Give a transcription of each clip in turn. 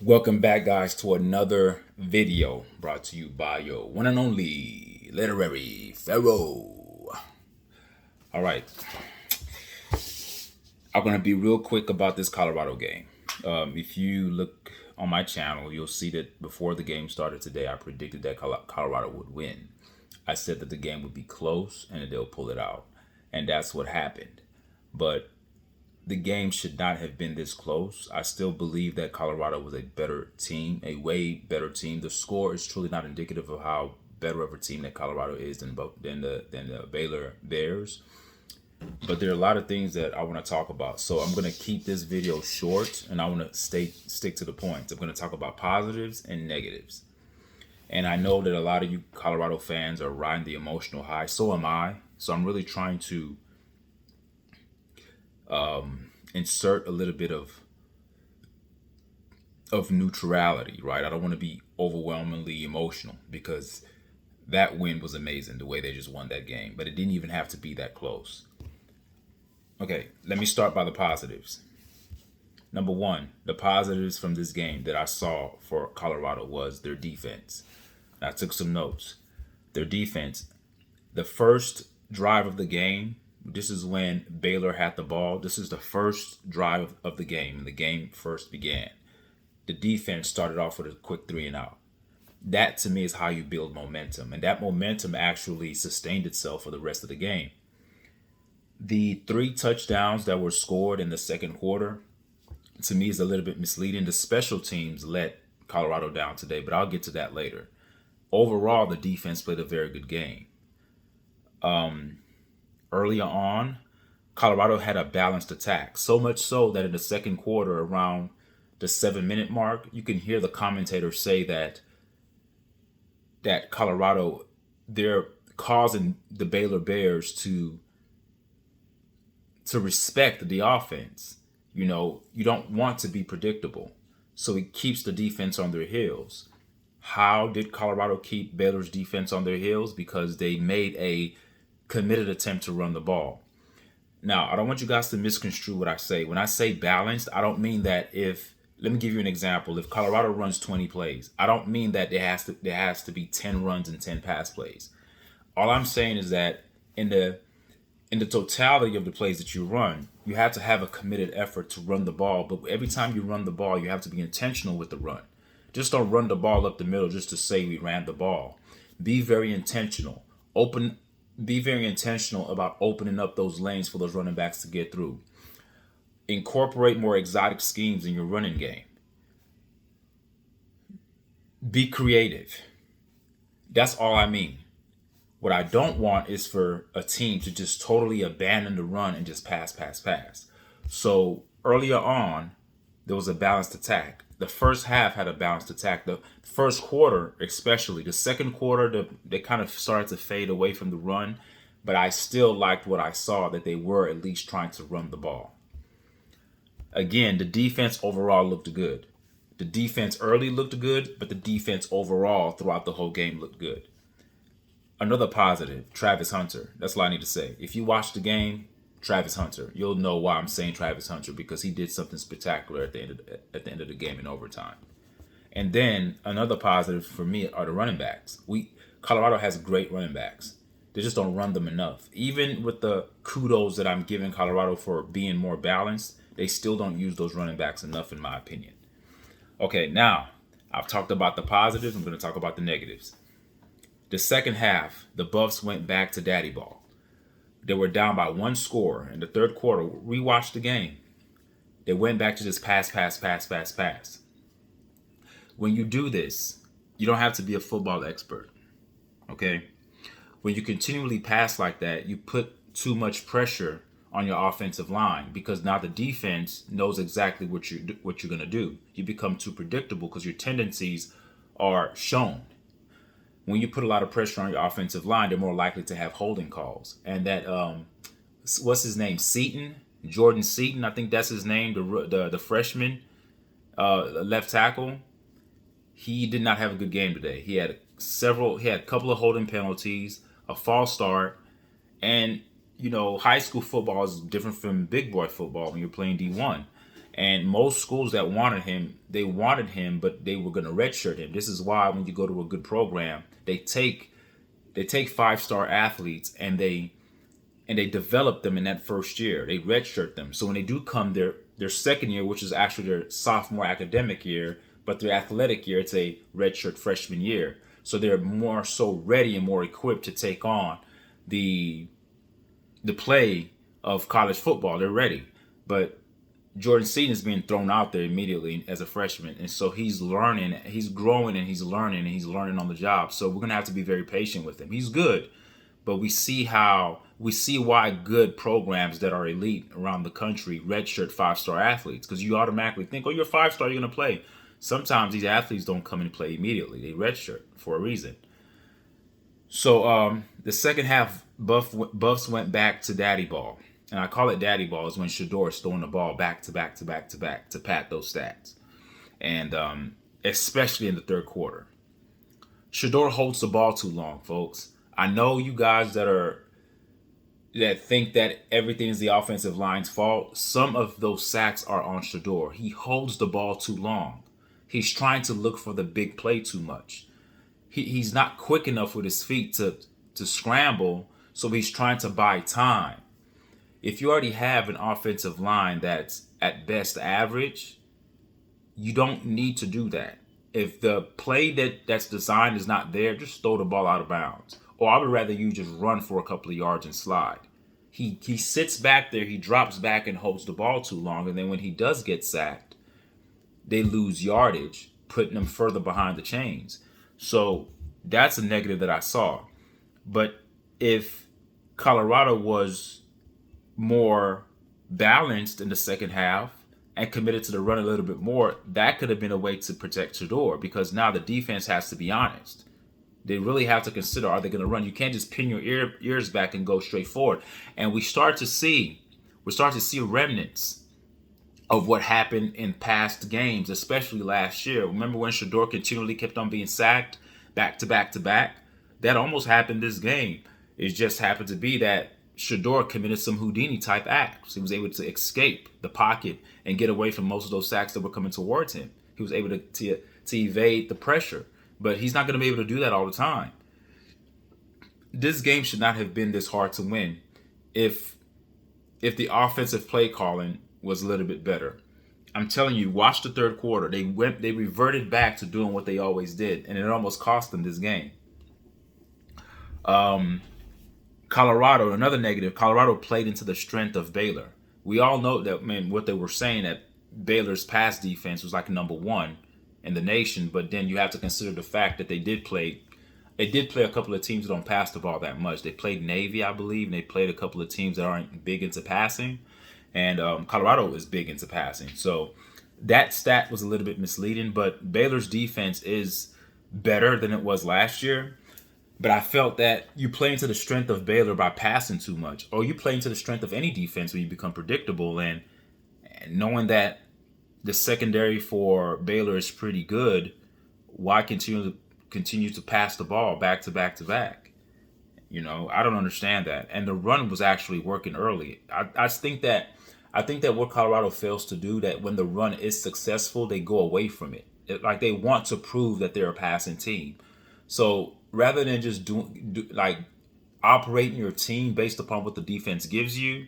Welcome back, guys, to another video brought to you by your one and only Literary Pharaoh. All right, I'm going to be real quick about this Colorado game. If you look on my channel, you'll see that before the game started today, I predicted that Colorado would win. I said that the game would be close and that they'll pull it out. And that's what happened. But the game should not have been this close. I still believe that Colorado was a better team, a way better team. The score is truly not indicative of how better of a team that Colorado is than the Baylor Bears. But there are a lot of things that I want to talk about. So I'm going to keep this video short and I want to stick to the point. I'm going to talk about positives and negatives. And I know that a lot of you Colorado fans are riding the emotional high. So am I. So I'm really trying to insert a little bit of neutrality, right? I don't want to be overwhelmingly emotional because that win was amazing, the way they just won that game, but it didn't even have to be that close. Okay, let me start by the positives. Number one, the positives from this game that I saw for Colorado was their defense. I took some notes. Their defense, the first drive of the game, this is when Baylor had the ball. This is the first drive of the game, and the game first began. The defense started off with a quick 3 and out. That, to me, is how you build momentum, and that momentum actually sustained itself for the rest of the game. The 3 touchdowns that were scored in the second quarter, to me, is a little bit misleading. The special teams let Colorado down today, but I'll get to that later. Overall, the defense played a very good game. Earlier on, Colorado had a balanced attack, so much so that in the second quarter, around the 7-minute mark, you can hear the commentator say that Colorado, they're causing the Baylor Bears to respect the offense. You know, you don't want to be predictable, so it keeps the defense on their heels. How did Colorado keep Baylor's defense on their heels? Because they made a committed attempt to run the ball. Now, I don't want you guys to misconstrue what I say. When I say balanced, I don't mean that let me give you an example. If Colorado runs 20 plays, I don't mean that there has to be 10 runs and 10 pass plays. All I'm saying is that in the totality of the plays that you run, you have to have a committed effort to run the ball. But every time you run the ball, you have to be intentional with the run. Just don't run the ball up the middle just to say we ran the ball. Be very intentional. Be very intentional about opening up those lanes for those running backs to get through. Incorporate more exotic schemes in your running game. Be creative. That's all I mean. What I don't want is for a team to just totally abandon the run and just pass. So earlier on, there was a balanced attack. The first half had a balanced attack. The first quarter, especially. The second quarter, they kind of started to fade away from the run, but I still liked what I saw, that they were at least trying to run the ball. Again, the defense overall looked good. The defense early looked good, but the defense overall throughout the whole game looked good. Another positive, Travis Hunter. That's all I need to say. If you watch the game, Travis Hunter, you'll know why I'm saying Travis Hunter, because he did something spectacular at the end of the game in overtime. And then another positive for me are the running backs. Colorado has great running backs. They just don't run them enough. Even with the kudos that I'm giving Colorado for being more balanced, they still don't use those running backs enough, in my opinion. Okay, now I've talked about the positives. I'm going to talk about the negatives. The second half, the Buffs went back to daddy ball. They were down by 1 score in the third quarter. Rewatch the game. They went back to just pass. When you do this, you don't have to be a football expert, okay? When you continually pass like that, you put too much pressure on your offensive line, because now the defense knows exactly what you're going to do. You become too predictable because your tendencies are shown. When you put a lot of pressure on your offensive line, they're more likely to have holding calls. And that, what's his name? Jordan Seaton, I think that's his name, the freshman left tackle. He did not have a good game today. He had a couple of holding penalties, a false start, and high school football is different from big boy football when you're playing D1. And most schools that wanted him, they wanted him, but they were going to redshirt him. This is why when you go to a good program, they take 5-star athletes and they develop them in that first year. They redshirt them. So when they do come their second year, which is actually their sophomore academic year, but their athletic year, it's a redshirt freshman year. So they're more so ready and more equipped to take on the play of college football. They're ready. But Jordan Seaton is being thrown out there immediately as a freshman. And so he's learning, he's growing, and he's learning on the job. So we're going to have to be very patient with him. He's good, but we see why good programs that are elite around the country redshirt 5-star athletes, because you automatically think, oh, you're a 5-star, you're going to play. Sometimes these athletes don't come and play immediately. They redshirt for a reason. So the second half, Buffs went back to daddy ball. And I call it daddy ball is when Shedeur is throwing the ball back to back to pad those stats. And especially in the third quarter. Shedeur holds the ball too long, folks. I know you guys that think that everything is the offensive line's fault. Some of those sacks are on Shedeur. He holds the ball too long. He's trying to look for the big play too much. He's not quick enough with his feet to scramble, so he's trying to buy time. If you already have an offensive line that's at best average, you don't need to do that. If the play that's designed is not there, just throw the ball out of bounds. Or I would rather you just run for a couple of yards and slide. He sits back there, he drops back and holds the ball too long, and then when he does get sacked, they lose yardage, putting them further behind the chains. So that's a negative that I saw. But if Colorado was more balanced in the second half and committed to the run a little bit more, that could have been a way to protect Shedeur, because now the defense has to be honest. They really have to consider, are they going to run? You can't just pin your ears back and go straight forward. And we start to see remnants of what happened in past games, especially last year. Remember when Shedeur continually kept on being sacked back to back to back? That almost happened this game. It just happened to be that Shedeur committed some Houdini type acts. He was able to escape the pocket and get away from most of those sacks that were coming towards him. He was able to evade the pressure, but he's not going to be able to do that all the time. This game should not have been this hard to win if the offensive play calling was a little bit better. I'm telling you, watch the third quarter. They reverted back to doing what they always did, and it almost cost them this game. Colorado, another negative, Colorado played into the strength of Baylor. We all know that, what they were saying, that Baylor's pass defense was like number one in the nation, but then you have to consider the fact that they did play a couple of teams that don't pass the ball that much. They played Navy, I believe, and they played a couple of teams that aren't big into passing, and Colorado is big into passing. So that stat was a little bit misleading, but Baylor's defense is better than it was last year. But I felt that you play into the strength of Baylor by passing too much, or you play into the strength of any defense when you become predictable. And knowing that the secondary for Baylor is pretty good, why continue to pass the ball back to back to back? I don't understand that. And the run was actually working early. I think that what Colorado fails to do, that when the run is successful, they go away from it. Like they want to prove that they're a passing team. So rather than just operating your team based upon what the defense gives you,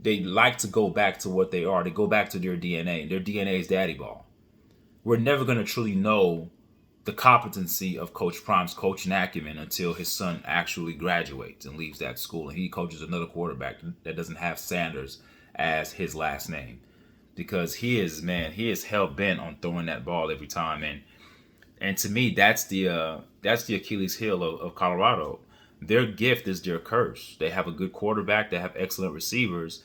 they like to go back to what they are. They go back to their DNA. Their DNA is daddy ball. We're never going to truly know the competency of Coach Prime's coaching acumen until his son actually graduates and leaves that school and he coaches another quarterback that doesn't have Sanders as his last name, because he is hell-bent on throwing that ball every time. And to me, that's the Achilles heel of Colorado. Their gift is their curse. They have a good quarterback. They have excellent receivers.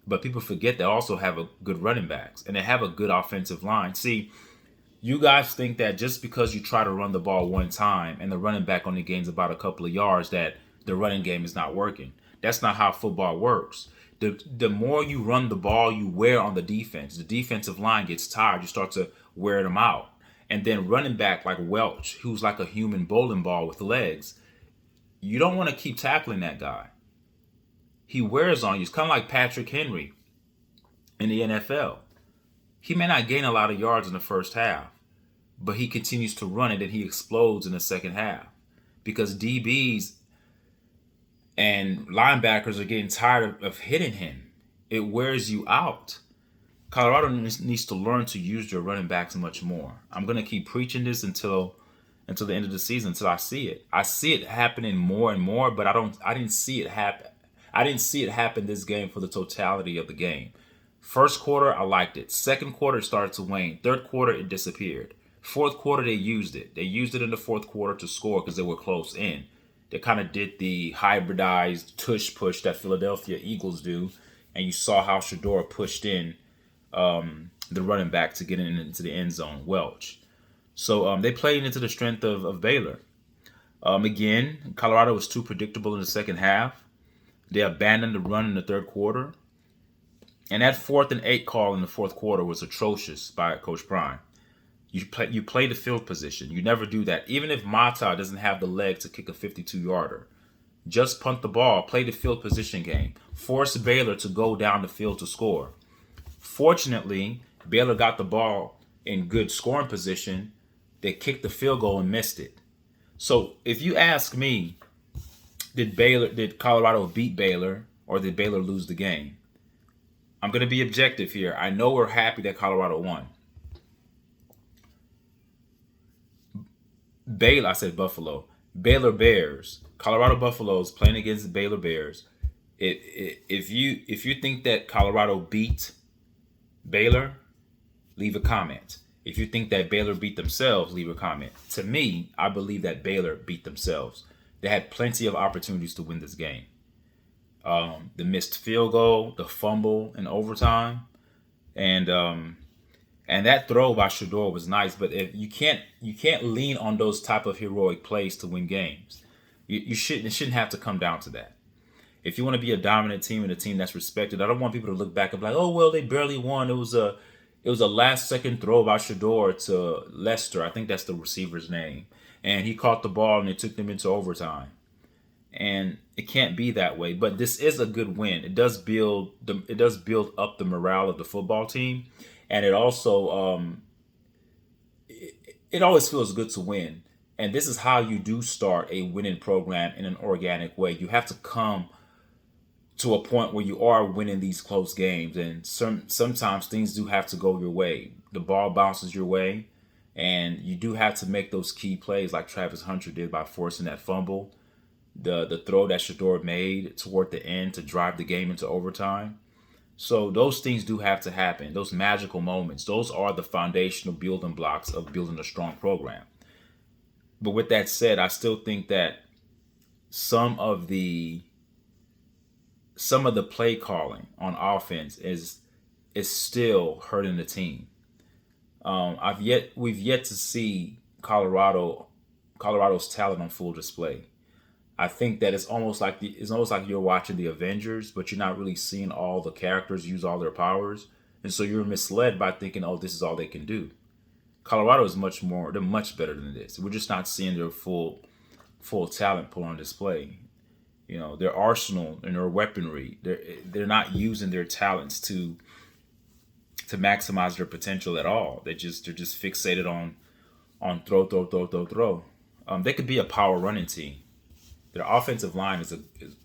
But people forget they also have a good running backs. And they have a good offensive line. See, you guys think that just because you try to run the ball one time and the running back only gains about a couple of yards, that the running game is not working. That's not how football works. The more you run the ball, you wear on the defense. The defensive line gets tired. You start to wear them out. And then running back like Welch, who's like a human bowling ball with legs, you don't want to keep tackling that guy. He wears on you. It's kind of like Patrick Henry in the NFL. He may not gain a lot of yards in the first half, but he continues to run it and he explodes in the second half because DBs and linebackers are getting tired of hitting him. It wears you out. Colorado needs to learn to use their running backs much more. I'm going to keep preaching this until the end of the season, until I see it. I see it happening more and more, but I didn't see it happen. I didn't see it happen this game for the totality of the game. First quarter, I liked it. Second quarter, it started to wane. Third quarter, it disappeared. Fourth quarter, they used it. They used it in the fourth quarter to score because they were close in. They kind of did the hybridized tush push that Philadelphia Eagles do, and you saw how Shedeur pushed in the running back to get into the end zone, Welch. So they played into the strength of Baylor. Again, Colorado was too predictable in the second half. They abandoned the run in the third quarter. And that 4th and 8 call in the fourth quarter was atrocious by Coach Prime. You play the field position. You never do that. Even if Mata doesn't have the leg to kick a 52-yarder, just punt the ball, play the field position game. Force Baylor to go down the field to score. Fortunately, Baylor got the ball in good scoring position. They kicked the field goal and missed it. So if you ask me, did Colorado beat Baylor or did Baylor lose the game? I'm going to be objective here. I know we're happy that Colorado won. Baylor, I said Buffalo. Baylor Bears. Colorado Buffaloes playing against Baylor Bears. If you think that Colorado beat Baylor, leave a comment. If you think that Baylor beat themselves, leave a comment. To me, I believe that Baylor beat themselves. They had plenty of opportunities to win this game. The missed field goal, the fumble in overtime, and that throw by Shedeur was nice. But if you can't lean on those type of heroic plays to win games. It shouldn't have to come down to that. If you want to be a dominant team and a team that's respected, I don't want people to look back and be like, oh well, they barely won. It was a last second throw by Shedeur to Lester. I think that's the receiver's name, and he caught the ball and it took them into overtime. And it can't be that way. But this is a good win. It does build up the morale of the football team, and it also it always feels good to win. And this is how you do start a winning program in an organic way. You have to come to a point where you are winning these close games, and sometimes things do have to go your way. The ball bounces your way, and you do have to make those key plays like Travis Hunter did by forcing that fumble. The throw that Shedeur made toward the end to drive the game into overtime. So those things do have to happen. Those magical moments, those are the foundational building blocks of building a strong program. But with that said, I still think that some of the play calling on offense is still hurting the team. We've yet to see Colorado's talent on full display. I think that it's almost like you're watching the Avengers, but you're not really seeing all the characters use all their powers, and so you're misled by thinking, "Oh, this is all they can do." Colorado is much more; they're much better than this. We're just not seeing their full talent put on display. You know, their arsenal and their weaponry. They're not using their talents to maximize their potential at all. They're just fixated on throw. They could be a power running team. Their offensive line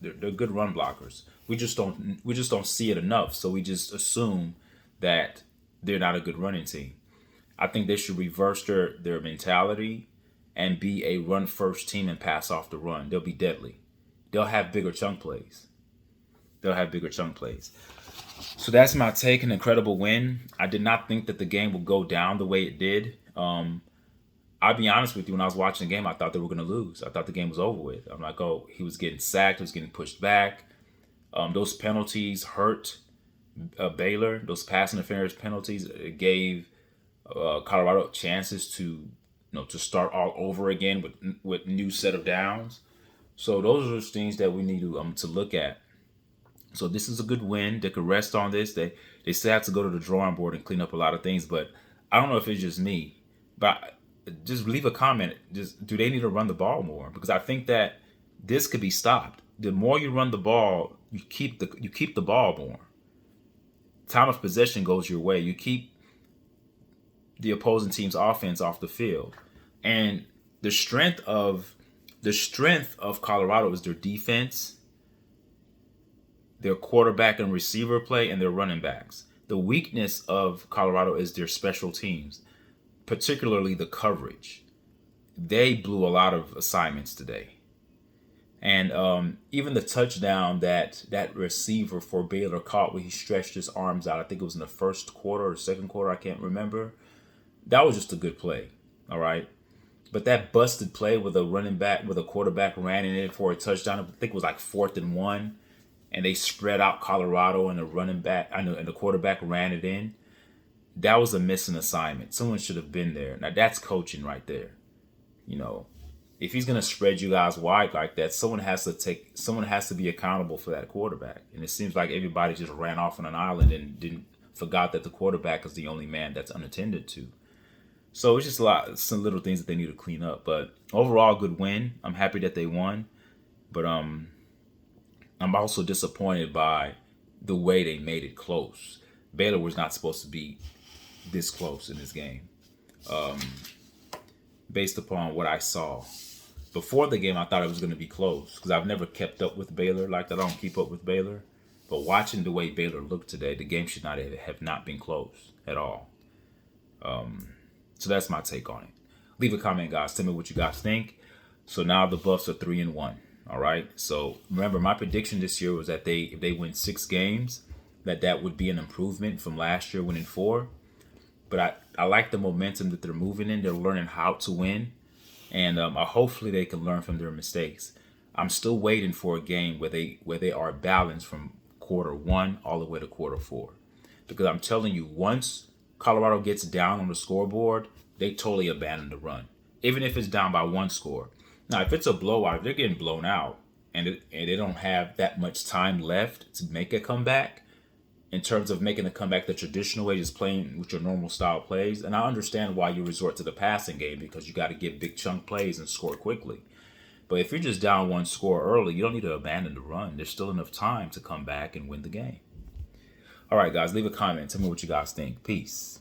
they're good run blockers. We just don't see it enough, so we just assume that they're not a good running team. I think they should reverse their mentality and be a run first team and pass off the run. They'll be deadly. They'll have bigger chunk plays. So that's my take. An incredible win. I did not think that the game would go down the way it did. I'll be honest with you, when I was watching the game, I thought they were going to lose. I thought the game was over with. I'm like, oh, he was getting sacked. He was getting pushed back. Those penalties hurt Baylor. Those pass interference penalties gave Colorado chances to start all over again with new set of downs. So those are those things that we need to look at. So this is a good win. They could rest on this. They still have to go to the drawing board and clean up a lot of things. But I don't know if it's just me, but just leave a comment. Just do they need to run the ball more? Because I think that this could be stopped. The more you run the ball, you keep the ball more. Time of possession goes your way. You keep the opposing team's offense off the field. And the strength of Colorado is their defense, their quarterback and receiver play, and their running backs. The weakness of Colorado is their special teams, particularly the coverage. They blew a lot of assignments today. And even the touchdown that receiver for Baylor caught when he stretched his arms out, I think it was in the first quarter or second quarter, I can't remember. That was just a good play, all right? But that busted play with a quarterback ran in it for a touchdown, I think it was like 4th and 1, and they spread out Colorado and the quarterback ran it in. That was a missing assignment. Someone should have been there. Now that's coaching right there. If he's gonna spread you guys wide like that, someone has to be accountable for that quarterback. And it seems like everybody just ran off on an island and forgot that the quarterback is the only man that's unattended to. So it's just some little things that they need to clean up. But overall, good win. I'm happy that they won. But I'm also disappointed by the way they made it close. Baylor was not supposed to be this close in this game. Based upon what I saw. Before the game, I thought it was going to be close because I've never kept up with Baylor like that. I don't keep up with Baylor. But watching the way Baylor looked today, the game should not have not been close at all. So that's my take on it. Leave a comment, guys. Tell me what you guys think. So now the Buffs are 3-1. All right. So remember, my prediction this year was that if they win 6 games, that would be an improvement from last year winning 4. But I like the momentum that they're moving in. They're learning how to win. And hopefully they can learn from their mistakes. I'm still waiting for a game where they are balanced from quarter 1 all the way to quarter 4. Because I'm telling you, once Colorado gets down on the scoreboard, they totally abandon the run. Even if it's down by 1 score. Now, if it's a blowout, if they're getting blown out and they don't have that much time left to make a comeback, in terms of making a comeback the traditional way, just playing with your normal style plays. And I understand why you resort to the passing game because you got to get big chunk plays and score quickly. But if you're just down 1 score early, you don't need to abandon the run. There's still enough time to come back and win the game. All right, guys, leave a comment. Tell me what you guys think. Peace.